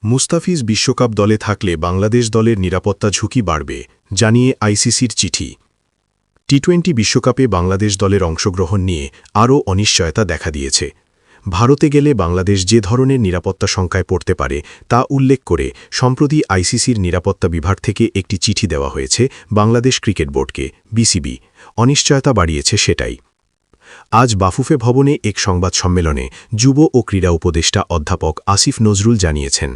মুস্তাফিজ বিশ্বকাপ দলে থাকলে বাংলাদেশ দলের নিরাপত্তা ঝুঁকি বাড়বে জানিয়ে আইসিসির চিঠি। টি-20 বিশ্বকাপে বাংলাদেশ দলের অংশগ্রহণ নিয়ে আরও অনিশ্চয়তা দেখা দিয়েছে। ভারতে গেলে বাংলাদেশ যে ধরনের নিরাপত্তা শঙ্কায় পড়তে পারে তা উল্লেখ করে সম্প্রতি আইসিসির নিরাপত্তা বিভাগ থেকে একটি চিঠি দেওয়া হয়েছে বাংলাদেশ ক্রিকেট বোর্ডকে। বিসিবি অনিশ্চয়তা বাড়িয়েছে সেটাই। আজ বাফুফে ভবনে এক সংবাদ সম্মেলনে যুব ও ক্রীড়া উপদেষ্টা অধ্যাপক আসিফ নজরুল জানিয়েছেন,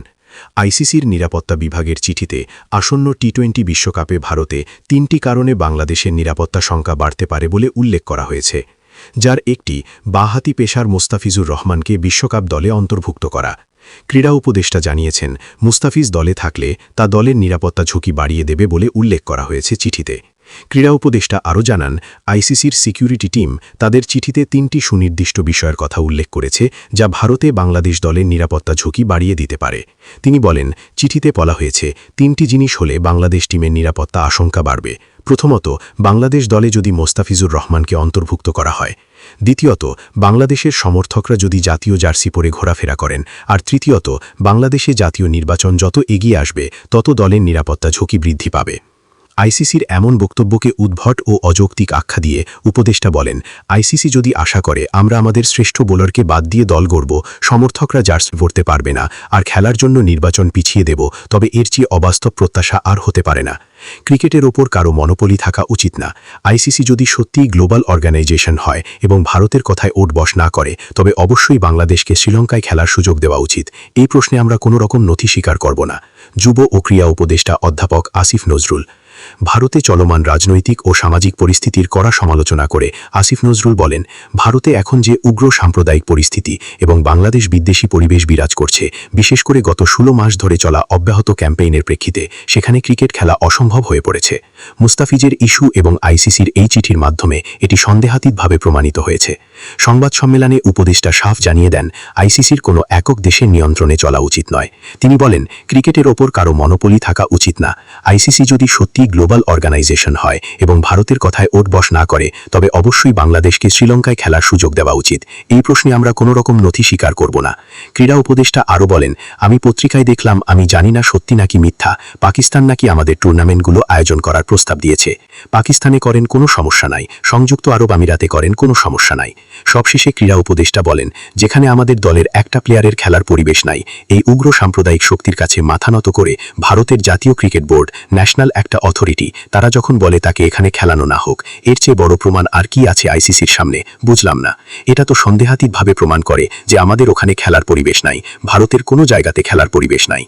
আইসিসির নিরাপত্তা বিভাগের চিঠিতে আসন্ন টি-20 বিশ্বকাপে ভারতে 3টি কারণে বাংলাদেশের নিরাপত্তা শঙ্কা বাড়তে পারে বলে উল্লেখ করা হয়েছে, যার একটি বাঁহাতি পেসার মুস্তাফিজুর রহমানকে বিশ্বকাপ দলে অন্তর্ভুক্ত করা। ক্রীড়া উপদেষ্টা জানিয়েছেন, মুস্তাফিজ দলে থাকলে তা দলের নিরাপত্তা ঝুঁকি বাড়িয়ে দেবে বলে উল্লেখ করা হয়েছে চিঠিতে। ক্রীড়া উপদেষ্টা আরও জানান, আইসিসির সিকিউরিটি টিম তাদের চিঠিতে 3টি সুনির্দিষ্ট বিষয়ের কথা উল্লেখ করেছে যা ভারতে বাংলাদেশ দলের নিরাপত্তা ঝুঁকি বাড়িয়ে দিতে পারে। তিনি বলেন, চিঠিতে বলা হয়েছে 3টি জিনিস হলে বাংলাদেশ টিমের নিরাপত্তা আশঙ্কা বাড়বে। প্রথমত, বাংলাদেশ দলে যদি মোস্তাফিজুর রহমানকে অন্তর্ভুক্ত করা হয়। দ্বিতীয়ত, বাংলাদেশের সমর্থকরা যদি জাতীয় জার্সি পরে ঘোরাফেরা করেন। আর তৃতীয়ত, বাংলাদেশে জাতীয় নির্বাচন যত এগিয়ে আসবে তত দলের নিরাপত্তা ঝুঁকি বৃদ্ধি পাবে। আইসিসির এমন বক্তব্যকে উদ্ভট ও অযৌক্তিক আখ্যা দিয়ে উপদেষ্টা বলেন, আইসিসি যদি আশা করে আমরা আমাদের শ্রেষ্ঠ বোলারকে বাদ দিয়ে দল গড়ব, সমর্থকরা জার্সি পরতে পারবে না আর খেলার জন্য নির্বাচন পিছিয়ে দেব, তবে এর চেয়ে অবাস্তব প্রত্যাশা আর হতে পারে না। ক্রিকেটের ওপর কারো মনোপলি থাকা উচিত না। আইসিসি যদি সত্যিই গ্লোবাল অর্গানাইজেশন হয় এবং ভারতের কথায় ওঠবস না করে, তবে অবশ্যই বাংলাদেশকে শ্রীলঙ্কায় খেলার সুযোগ দেওয়া উচিত। এই প্রশ্নে আমরা কোনো রকম নথি স্বীকার করব না। যুব ও ক্রীড়া উপদেষ্টা অধ্যাপক আসিফ নজরুল। ভারতে চলমান রাজনৈতিক ও সামাজিক পরিস্থিতির কড়া সমালোচনা করে আসিফ নজরুল বলেন, ভারতে এখন যে উগ্র সাম্প্রদায়িক পরিস্থিতি এবং বাংলাদেশ বিদ্বেষী পরিবেশ বিরাজ করছে, বিশেষ করে গত 16 মাস ধরে চলা অব্যাহত ক্যাম্পেইনের প্রেক্ষিতে সেখানে ক্রিকেট খেলা অসম্ভব হয়ে পড়েছে। মুস্তাফিজের ইস্যু এবং আইসিসির এই চিঠির মাধ্যমে এটি সন্দেহাতীতভাবে প্রমাণিত হয়েছে। সংবাদ সম্মেলনে উপদেষ্টা সাফ জানিয়ে দেন, আইসিসির কোনো একক দেশের নিয়ন্ত্রণে চলা উচিত নয়। তিনি বলেন, ক্রিকেটের ওপর কারো মনোপলি থাকা উচিত না। আইসিসি যদি সত্যি গ্লোবাল অর্গানাইজেশন হয় এবং ভারতের কথায় ওঠবস না করে, তবে অবশ্যই বাংলাদেশকে শ্রীলঙ্কায় খেলার সুযোগ দেওয়া উচিত। এই প্রশ্নে আমরা কোনো রকম নথি স্বীকার করব না। ক্রীড়া উপদেষ্টা আরও বলেন, আমি পত্রিকায় দেখলাম, আমি জানি না সত্যি নাকি মিথ্যা, পাকিস্তান নাকি আমাদের টুর্নামেন্টগুলো আয়োজন করার প্রস্তাব দিয়েছে। পাকিস্তানে করেন কোনো সমস্যা নাই, সংযুক্ত আরব আমিরাতে করেন কোনো সমস্যা নাই। সবশেষে ক্রীড়া উপদেষ্টা বলেন, যেখানে আমাদের দলের একটা প্লেয়ারের খেলার পরিবেশ নাই, এই উগ্র সাম্প্রদায়িক শক্তির কাছে মাথা নত করে ভারতের জাতীয় ক্রিকেট বোর্ড, ন্যাশনাল একটা অথরিটি, তারা যখন বলে তাকে এখানে খেলানো না হোক, এর চেয়ে বড় প্রমাণ আর কি আছে আইসিসির সামনে? বুঝলাম না। এটা তো সন্দেহাতীতভাবে প্রমাণ করে যে আমাদের ওখানে খেলার পরিবেশ নাই, ভারতের কোনো জায়গাতে খেলার পরিবেশ নাই।